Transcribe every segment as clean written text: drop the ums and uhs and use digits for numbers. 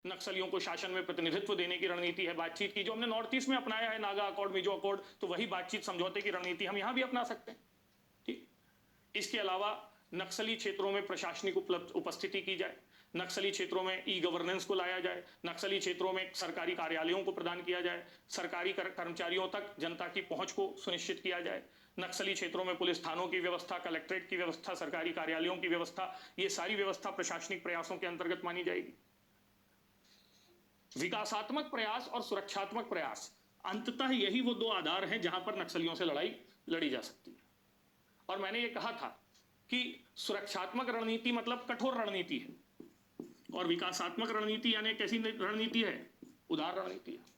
नक्सलियों को शासन में प्रतिनिधित्व देने की रणनीति है बातचीत की, जो हमने नॉर्थ ईस्ट में अपनाया है, नागा अकॉर्ड, मिजो अकॉर्ड, तो वही बातचीत समझौते की रणनीति हम यहां भी अपना सकते हैं। ठीक, इसके अलावा नक्सली क्षेत्रों में प्रशासनिक उपस्थिति की जाए, नक्सली क्षेत्रों में ई गवर्नेंस को लाया जाए, नक्सली क्षेत्रों में सरकारी कार्यालयों को प्रदान किया जाए, सरकारी कर्मचारियों तक जनता की पहुंच को सुनिश्चित किया जाए, नक्सली क्षेत्रों में पुलिस थानों की व्यवस्था, कलेक्ट्रेट की व्यवस्था, सरकारी कार्यालयों की व्यवस्था, ये सारी व्यवस्था प्रशासनिक प्रयासों के अंतर्गत मानी जाएगी। विकासात्मक प्रयास और सुरक्षात्मक प्रयास, अंततः यही वो दो आधार हैं जहां पर नक्सलियों से लड़ाई लड़ी जा सकती है। और मैंने ये कहा था कि सुरक्षात्मक रणनीति मतलब कठोर रणनीति है, और विकासात्मक रणनीति यानी कैसी रणनीति है? उदार रणनीति है।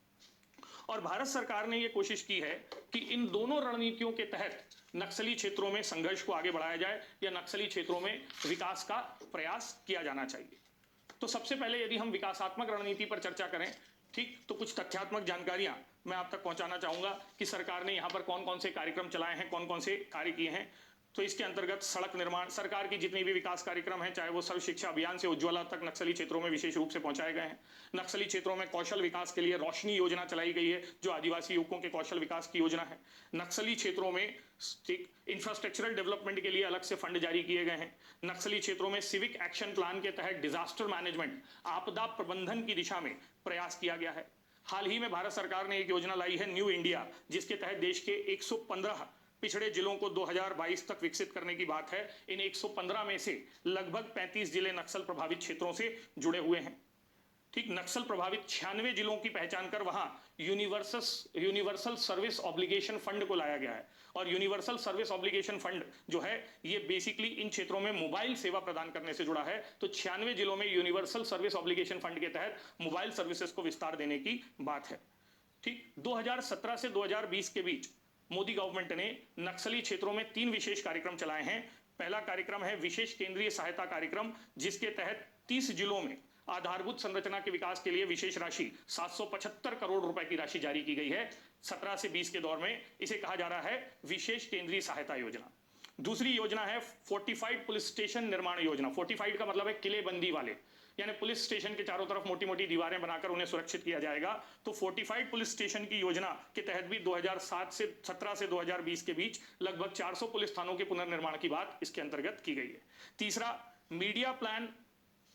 और भारत सरकार ने यह कोशिश की है कि इन दोनों रणनीतियों के तहत नक्सली क्षेत्रों में संघर्ष को आगे बढ़ाया जाए या नक्सली क्षेत्रों में विकास का प्रयास किया जाना चाहिए। तो सबसे पहले यदि हम विकासात्मक रणनीति पर चर्चा करें, ठीक, तो कुछ तथ्यात्मक जानकारियां मैं आप तक पहुंचाना चाहूंगा कि सरकार ने यहां पर कौन कौन से कार्यक्रम चलाए हैं, कौन कौन से कार्य किए हैं। तो इसके अंतर्गत सड़क निर्माण, सरकार की जितनी भी विकास कार्यक्रम हैं, चाहे वो सर्व शिक्षा अभियान से उज्ज्वला तक नक्सली क्षेत्रों में विशेष रूप से पहुंचाए गए हैं। नक्सली क्षेत्रों में कौशल विकास के लिए रोशनी योजना चलाई गई है, जो आदिवासी युवकों के कौशल विकास की योजना है। नक्सली क्षेत्रों में इंफ्रास्ट्रक्चरल डेवलपमेंट के लिए अलग से फंड जारी किए गए हैं। नक्सली क्षेत्रों में सिविक एक्शन प्लान के तहत डिजास्टर मैनेजमेंट, आपदा प्रबंधन की दिशा में प्रयास किया गया है। हाल ही में भारत सरकार ने एक योजना लाई है, न्यू इंडिया, जिसके तहत देश के 115 पिछड़े जिलों को 2022 तक विकसित करने की बात है। इन 115 में से लगभग 35 जिले नक्सल प्रभावित क्षेत्रों से जुड़े हुए हैं। ठीक, नक्सल प्रभावित 96 जिलों की पहचान कर वहां यूनिवर्सल सर्विस ऑब्लिगेशन फंड को लाया गया है। और यूनिवर्सल सर्विस ऑब्लिगेशन फंड जो है, ये बेसिकली इन क्षेत्रों में मोबाइल सेवा प्रदान करने से जुड़ा है। तो 96 जिलों में यूनिवर्सल सर्विस ऑब्लिगेशन फंड के तहत मोबाइल सर्विसेज को विस्तार देने की बात है। ठीक, 2017 से 2020 के बीच मोदी गवर्नमेंट ने नक्सली क्षेत्रों में 3 विशेष कार्यक्रम चलाए हैं। पहला कार्यक्रम है विशेष केंद्रीय सहायता कार्यक्रम, जिसके तहत 30 जिलों में आधारभूत संरचना के विकास के लिए विशेष राशि 775 करोड़ रुपए की राशि जारी की गई है। 17 से 20 के दौर में इसे कहा जा रहा है विशेष केंद्रीय सहायता योजना। दूसरी योजना है फोर्टिफाइड पुलिस स्टेशन निर्माण योजना। फोर्टिफाइड का मतलब है किलेबंदी वाले, यानी पुलिस स्टेशन के चारों तरफ मोटी मोटी दीवारें बनाकर उन्हें सुरक्षित किया जाएगा। तो फोर्टिफाइड पुलिस स्टेशन की योजना के तहत भी 2017 से 2020 के बीच लगभग 400 पुलिस थानों के पुनर्निर्माण की बात इसके अंतर्गत की गई है। तीसरा, मीडिया प्लान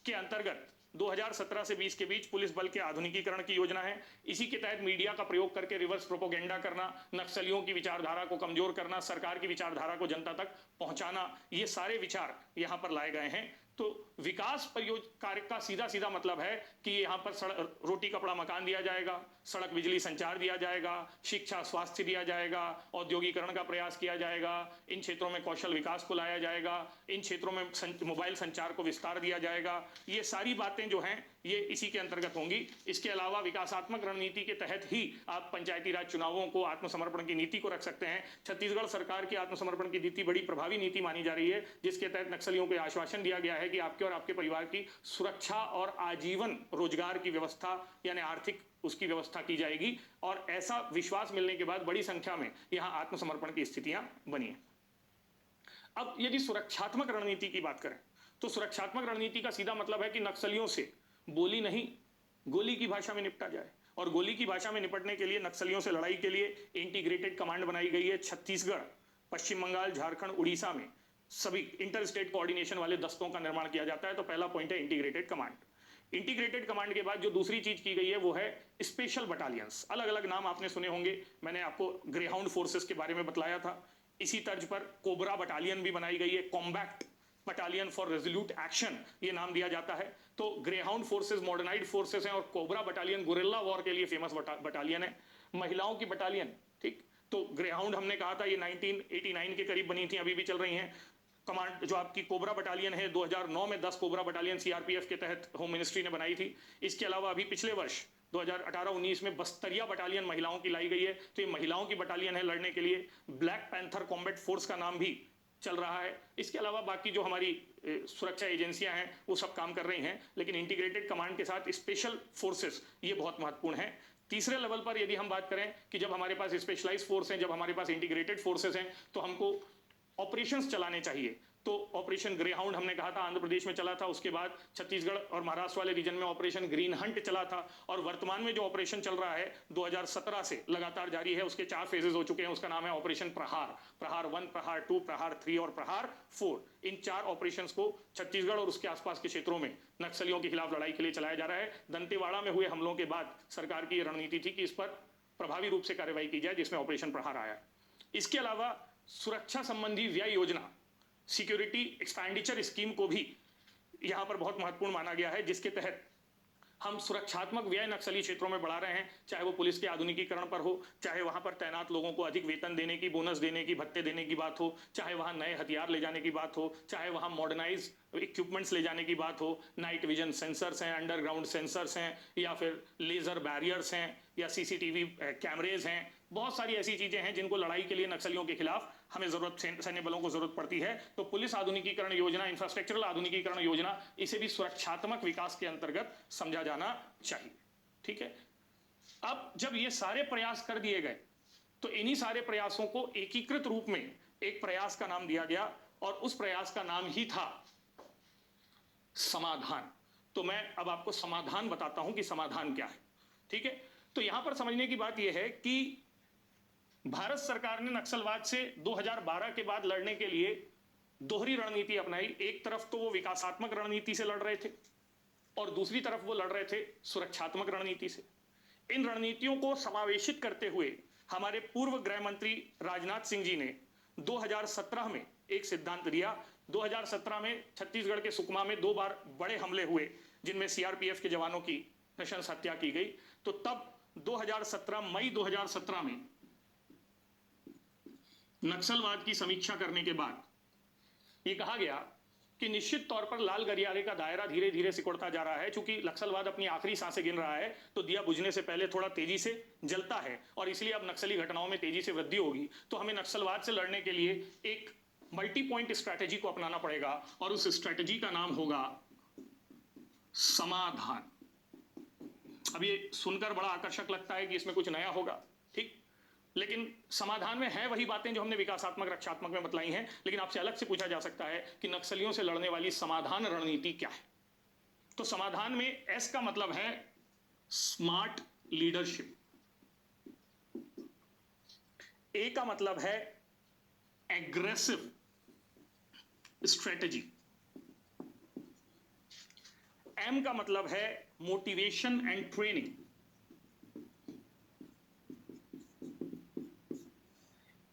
के अंतर्गत 2017 से 20 के बीच पुलिस बल के आधुनिकीकरण की योजना है। इसी के तहत मीडिया का प्रयोग करके रिवर्स प्रोपोगेंडा करना, नक्सलियों की विचारधारा को कमजोर करना, सरकार की विचारधारा को जनता तक पहुंचाना, ये सारे विचार यहां पर लाए गए हैं। तो विकास कार्य का सीधा सीधा मतलब है कि यहां पर रोटी कपड़ा मकान दिया जाएगा, सड़क बिजली संचार दिया जाएगा, शिक्षा स्वास्थ्य दिया जाएगा, औद्योगिकरण का प्रयास किया जाएगा, इन क्षेत्रों में कौशल विकास को लाया जाएगा, इन क्षेत्रों में मोबाइल संचार को विस्तार दिया जाएगा। ये सारी बातें जो हैं ये इसी के अंतर्गत होंगी। इसके अलावा विकासात्मक रणनीति के तहत ही आप पंचायती राज चुनावों को, आत्मसमर्पण की नीति को रख सकते हैं। छत्तीसगढ़ सरकार की आत्मसमर्पण की नीति बड़ी प्रभावी नीति मानी जा रही है, जिसके तहत नक्सलियों को आश्वासन दिया गया है कि आपके और आपके परिवार की सुरक्षा और आजीवन रोजगार की व्यवस्था, यानी आर्थिक उसकी व्यवस्था की जाएगी। और ऐसा विश्वास मिलने के बाद बड़ी संख्या में यहां आत्मसमर्पण की स्थितियां बनी हैं। अब यदि सुरक्षात्मक रणनीति की बात करें, तो सुरक्षात्मक रणनीति का सीधा मतलब है कि नक्सलियों से बोली नहीं, गोली की भाषा में निपटा जाए। और गोली की भाषा में निपटने के लिए, नक्सलियों से लड़ाई के लिए इंटीग्रेटेड कमांड बनाई गई है। छत्तीसगढ़, पश्चिम बंगाल, झारखंड, उड़ीसा में सभी इंटर स्टेट कोऑर्डिनेशन वाले दस्तों का निर्माण किया जाता है। तो पहला पॉइंट है इंटीग्रेटेड कमांड। इंटीग्रेटेड कमांड के बाद जो दूसरी चीज की गई है वो है स्पेशल बटालियंस। अलग अलग नाम आपने सुने होंगे, मैंने आपको ग्रेहाउंड फोर्सेस के बारे में बतलाया था। इसी तर्ज पर कोबरा बटालियन भी बनाई गई है, combat battalion for resolute action ये नाम दिया जाता है। तो ग्रेहाउंड फोर्सेस मॉडर्नाइज्ड फोर्सेस हैं, और कोबरा बटालियन गुरिल्ला वॉर के लिए फेमस बटालियन है। महिलाओं की बटालियन, ठीक, तो ग्रेहाउंड हमने कहा था ये 1989 के करीब बनी थी, अभी भी चल रही हैं। कमांड जो आपकी कोबरा बटालियन है, 2009 में 10 कोबरा बटालियन सीआरपीएफ के तहत होम मिनिस्ट्री ने बनाई थी। इसके अलावा अभी पिछले वर्ष 2018-19 में बस्तरिया बटालियन महिलाओं की लाई गई है। तो ये महिलाओं की बटालियन है लड़ने के लिए। ब्लैक पैंथर कॉम्बैट फोर्स का नाम भी चल रहा है। इसके अलावा बाकी जो हमारी सुरक्षा एजेंसियां हैं वो सब काम कर रही हैं, लेकिन इंटीग्रेटेड कमांड के साथ स्पेशल फोर्सेस ये बहुत महत्वपूर्ण है। तीसरे लेवल पर यदि हम बात करें कि जब हमारे पास स्पेशलाइज्ड फोर्स हैं, जब हमारे पास इंटीग्रेटेड फोर्सेस हैं, तो हमको ऑपरेशंस चलाने चाहिए। तो ऑपरेशन ग्रे हाउंड हमने कहा था आंध्र प्रदेश में चला था, उसके बाद छत्तीसगढ़ और महाराष्ट्र वाले रीजन में ऑपरेशन ग्रीन हंट चला था, और वर्तमान में जो ऑपरेशन चल रहा है 2017 से लगातार जारी है, उसके 4 फेजेस हो चुके हैं। उसका नाम है ऑपरेशन प्रहार, प्रहार 1, प्रहार 2, प्रहार 3 और प्रहार 4। इन 4 ऑपरेशंस को छत्तीसगढ़ और उसके आसपास के क्षेत्रों में नक्सलियों के खिलाफ लड़ाई के लिए चलाया जा रहा है। दंतेवाड़ा में हुए हमलों के बाद सरकार की रणनीति थी कि इस पर प्रभावी रूप से कार्रवाई की जाए, जिसमें ऑपरेशन प्रहार आया। इसके अलावा सुरक्षा संबंधी व्यय योजना, सिक्योरिटी एक्सपेंडिचर स्कीम को भी यहां पर बहुत महत्वपूर्ण माना गया है, जिसके तहत हम सुरक्षात्मक व्यय नक्सली क्षेत्रों में बढ़ा रहे हैं, चाहे वो पुलिस के आधुनिकीकरण पर हो, चाहे वहां पर तैनात लोगों को अधिक वेतन देने की, बोनस देने की, भत्ते देने की बात हो, चाहे वहां नए हथियार ले जाने की बात हो, चाहे वहां मॉडर्नाइज इक्विपमेंट्स ले जाने की बात हो, नाइट विजन सेंसर्स हैं, अंडरग्राउंड सेंसर्स हैं, या फिर लेजर बैरियर्स हैं, या सीसीटीवी कैमरेज हैं। बहुत सारी ऐसी चीजें हैं जिनको लड़ाई के लिए नक्सलियों के खिलाफ हमें जरूरत, सैन्य बलों को जरूरत पड़ती है। तो पुलिस आधुनिकीकरण योजना, इंफ्रास्ट्रक्चरल आधुनिकीकरण योजना, इसे भी सुरक्षात्मक विकास के अंतर्गत समझा जाना चाहिए। ठीक है, अब जब ये सारे प्रयास कर दिए गए तो इन्हीं सारे प्रयासों को एकीकृत रूप में एक प्रयास का नाम दिया गया, और उस प्रयास का नाम ही था समाधान। तो मैं अब आपको समाधान बताता हूं कि समाधान क्या है। ठीक है, तो यहां पर समझने की बात यह है कि भारत सरकार ने नक्सलवाद से 2012 के बाद लड़ने के लिए दोहरी रणनीति अपनाई। एक तरफ तो वो विकासात्मक रणनीति से लड़ रहे थे, और दूसरी तरफ वो लड़ रहे थे सुरक्षात्मक रणनीति से। इन रणनीतियों को समावेशित करते हुए हमारे पूर्व गृह मंत्री राजनाथ सिंह जी ने 2017 में एक सिद्धांत दिया। 2017 में छत्तीसगढ़ के सुकमा में 2 बार बड़े हमले हुए, जिनमें सीआरपीएफ के जवानों की नृशंस हत्या की गई। तो तब 2017 मई 2017 में नक्सलवाद की समीक्षा करने के बाद यह कहा गया कि निश्चित तौर पर लाल गलियारे का दायरा धीरे धीरे सिकुड़ता जा रहा है। चूंकि नक्सलवाद अपनी आखिरी सांसें गिन रहा है, तो दिया बुझने से पहले थोड़ा तेजी से जलता है, और इसलिए अब नक्सली घटनाओं में तेजी से वृद्धि होगी। तो हमें नक्सलवाद से लड़ने के लिए एक मल्टी पॉइंट स्ट्रैटेजी को अपनाना पड़ेगा, और उस स्ट्रैटेजी का नाम होगा समाधान। अब ये सुनकर बड़ा आकर्षक लगता है कि इसमें कुछ नया होगा, ठीक, लेकिन समाधान में है वही बातें जो हमने विकासात्मक रक्षात्मक में बतलाई हैं। लेकिन आपसे अलग से पूछा जा सकता है कि नक्सलियों से लड़ने वाली समाधान रणनीति क्या है। तो समाधान में एस का मतलब है स्मार्ट लीडरशिप, ए का मतलब है एग्रेसिव स्ट्रेटेजी, एम का मतलब है मोटिवेशन एंड ट्रेनिंग,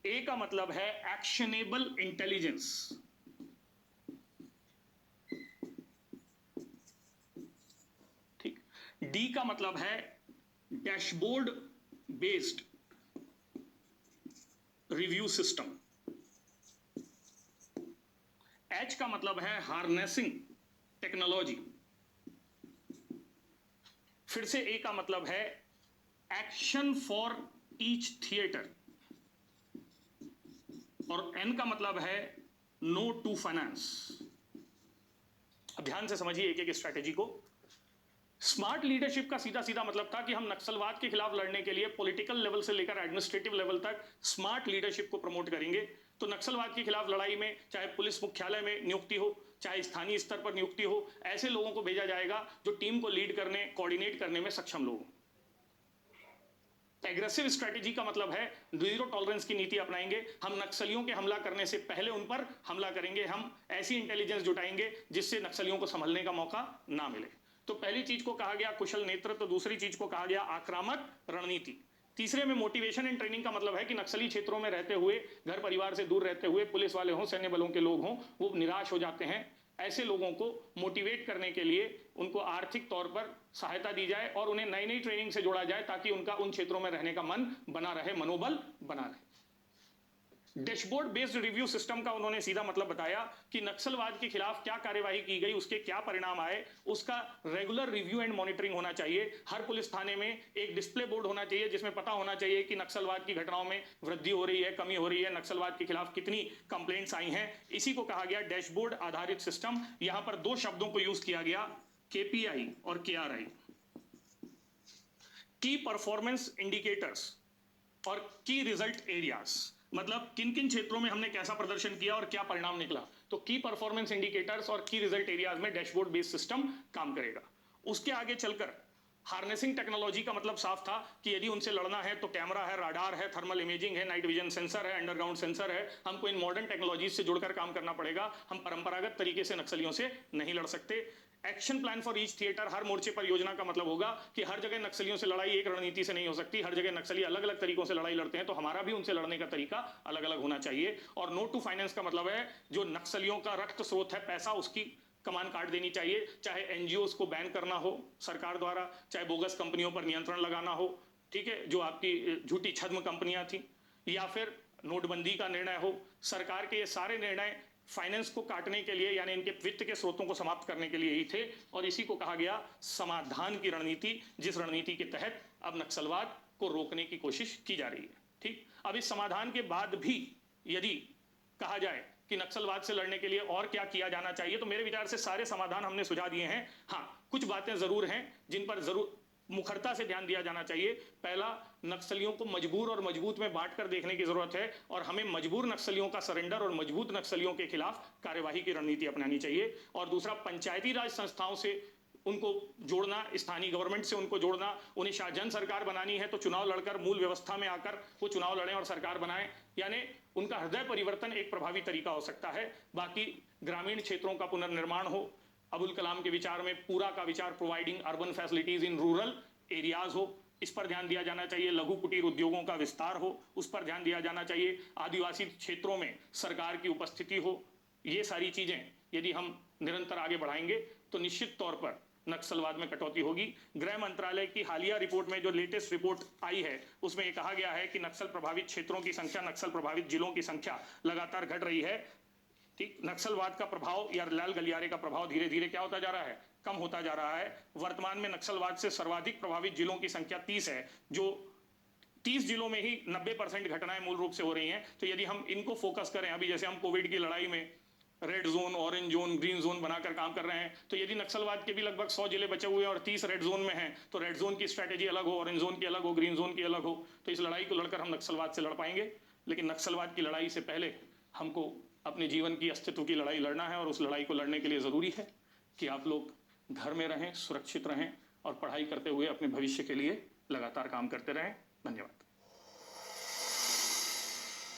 ए का मतलब है एक्शनेबल इंटेलिजेंस, ठीक, डी का मतलब है dashboard based review system, H का मतलब है हार्नेसिंग टेक्नोलॉजी, फिर से ए का मतलब है एक्शन फॉर ईच थिएटर, और एन का मतलब है नो टू फाइनेंस। अब ध्यान से समझिए एक एक स्ट्रैटेजी को। स्मार्ट लीडरशिप का सीधा सीधा मतलब था कि हम नक्सलवाद के खिलाफ लड़ने के लिए पॉलिटिकल लेवल से लेकर एडमिनिस्ट्रेटिव लेवल तक स्मार्ट लीडरशिप को प्रमोट करेंगे। तो नक्सलवाद के खिलाफ लड़ाई में चाहे पुलिस मुख्यालय में नियुक्ति हो, चाहे स्थानीय स्तर पर नियुक्ति हो, ऐसे लोगों को भेजा जाएगा जो टीम को लीड करने, कोऑर्डिनेट करने में सक्षम लोग। एग्रेसिव स्ट्रेटेजी का मतलब है जीरो टॉलरेंस की नीति अपनाएंगे। हम नक्सलियों के हमला करने से पहले उन पर हमला करेंगे। हम ऐसी इंटेलिजेंस जुटाएंगे जिससे नक्सलियों को संभलने का मौका ना मिले। तो पहली चीज को कहा गया कुशल नेतृत्व, दूसरी चीज को कहा गया आक्रामक रणनीति, तीसरे में मोटिवेशन एंड ट्रेनिंग का मतलब है कि नक्सली क्षेत्रों में रहते हुए, घर परिवार से दूर रहते हुए, पुलिस वाले हों, सैन्य बलों के लोग हों, वो निराश हो जाते हैं। ऐसे लोगों को मोटिवेट करने के लिए उनको आर्थिक तौर पर सहायता दी जाए और उन्हें नई नई ट्रेनिंग से जोड़ा जाए ताकि उनका उन क्षेत्रों में रहने का मन बना रहे, मनोबल बना रहे। डैशबोर्ड बेस्ड रिव्यू सिस्टम का उन्होंने सीधा मतलब बताया कि नक्सलवाद के खिलाफ क्या कार्यवाही की गई, उसके क्या परिणाम आए, उसका रेगुलर रिव्यू एंड मॉनिटरिंग होना चाहिए। हर पुलिस थाने में एक डिस्प्ले बोर्ड होना चाहिए जिसमें पता होना चाहिए कि नक्सलवाद की घटनाओं में वृद्धि हो रही है, कमी हो रही है, नक्सलवाद के खिलाफ कितनी कंप्लेंट्स आई हैं। इसी को कहा गया डैशबोर्ड आधारित सिस्टम। यहां पर 2 शब्दों को यूज किया गया, KPI और KRI, की परफॉर्मेंस इंडिकेटर्स और की रिजल्ट एरियाज। मतलब किन किन क्षेत्रों में हमने कैसा प्रदर्शन किया और क्या परिणाम निकला। तो तो की परफॉर्मेंस इंडिकेटर्स और की रिजल्ट एरियाज में डैशबोर्ड बेस्ड सिस्टम काम करेगा। उसके आगे चलकर हार्नेसिंग टेक्नोलॉजी का मतलब साफ था कि यदि उनसे लड़ना है तो कैमरा है, राडार है, थर्मल इमेजिंग है, नाइट विजन सेंसर है, अंडरग्राउंड सेंसर है, हमको इन मॉडर्न टेक्नोलॉजी से जुड़कर काम करना पड़ेगा। हम परंपरागत तरीके से नक्सलियों से नहीं लड़ सकते। Action plan for each theatre, हर मोर्चे पर योजना का मतलब होगा कि हर जगह नक्सलियों से लड़ाई एक रणनीति से नहीं हो सकती। हर जगह नक्सली अलग अलग तरीकों से लड़ाई लड़ते हैं, तो हमारा भी उनसे लड़ने का तरीका अलग अलग होना चाहिए। और नो टू फाइनेंस का मतलब है जो नक्सलियों का रक्त स्रोत है पैसा, उसकी कमान काट देनी चाहिए। चाहे एनजीओ को बैन करना हो सरकार द्वारा, चाहे बोगस कंपनियों पर नियंत्रण लगाना हो, ठीक है, जो आपकी झूठी छद्म कंपनियां थी, या फिर नोटबंदी का निर्णय हो। सरकार के ये सारे निर्णय फाइनेंस को काटने के लिए, यानी इनके वित्त के स्रोतों को समाप्त करने के लिए ही थे। और इसी को कहा गया समाधान की रणनीति, जिस रणनीति के तहत अब नक्सलवाद को रोकने की कोशिश की जा रही है। ठीक, अब इस समाधान के बाद भी यदि कहा जाए कि नक्सलवाद से लड़ने के लिए और क्या किया जाना चाहिए, तो मेरे विचार से सारे समाधान हमने सुझा दिए हैं। हाँ, कुछ बातें जरूर हैं जिन पर जरूर मुखरता से ध्यान दिया जाना चाहिए। पहला, नक्सलियों को मजबूर और मजबूत में बांटकर देखने की जरूरत है, और हमें मजबूर नक्सलियों का सरेंडर और मजबूत नक्सलियों के खिलाफ कार्यवाही की रणनीति अपनानी चाहिए। और दूसरा, पंचायती राज संस्थाओं से उनको जोड़ना, स्थानीय गवर्नमेंट से उनको जोड़ना। उन्हें शाहजहां सरकार बनानी है तो चुनाव लड़कर मूल व्यवस्था में आकर वो चुनाव लड़ें और सरकार बनाएं, यानी उनका हृदय परिवर्तन एक प्रभावी तरीका हो सकता है। बाकी ग्रामीण क्षेत्रों का पुनर्निर्माण हो, अबुल कलाम के विचार में पूरा का विचार providing urban facilities in rural areas हो, इस पर ध्यान दिया जाना चाहिए। लघु कुटीर उद्योगों का विस्तार हो, उस पर ध्यान दिया जाना चाहिए। आदिवासी क्षेत्रों में सरकार की उपस्थिति हो। ये सारी चीजें यदि हम निरंतर आगे बढ़ाएंगे तो निश्चित तौर पर नक्सलवाद में कटौती होगी। गृह मंत्रालय की हालिया रिपोर्ट में जो लेटेस्ट रिपोर्ट आई है, उसमें यह कहा गया है कि नक्सल प्रभावित क्षेत्रों की संख्या, नक्सल प्रभावित जिलों की संख्या लगातार घट रही है। ठीक, नक्सलवाद का प्रभाव या लाल गलियारे का प्रभाव धीरे धीरे क्या होता जा रहा है, कम होता जा रहा है। वर्तमान में नक्सलवाद से सर्वाधिक प्रभावित जिलों की संख्या 30 है, जो 30 जिलों में ही 90% घटनाएं मूल रूप से हो रही हैं। तो यदि हम इनको फोकस करें, अभी जैसे हम कोविड की लड़ाई में red zone, orange zone, green zone बनाकर काम कर रहे हैं, तो यदि नक्सलवाद के भी लगभग 100 जिले बचे हुए हैं और 30 रेड जोन में हैं, तो रेड जोन की स्ट्रैटेजी अलग हो, ऑरेंज जोन की अलग हो, ग्रीन जोन की अलग हो, तो इस लड़ाई को लड़कर हम नक्सलवाद से लड़ पाएंगे। लेकिन नक्सलवाद की लड़ाई से पहले हमको अपने जीवन की अस्तित्व की लड़ाई लड़ना है, और उस लड़ाई को लड़ने के लिए ज़रूरी है कि आप लोग घर में रहें, सुरक्षित रहें और पढ़ाई करते हुए अपने भविष्य के लिए लगातार काम करते रहें। धन्यवाद।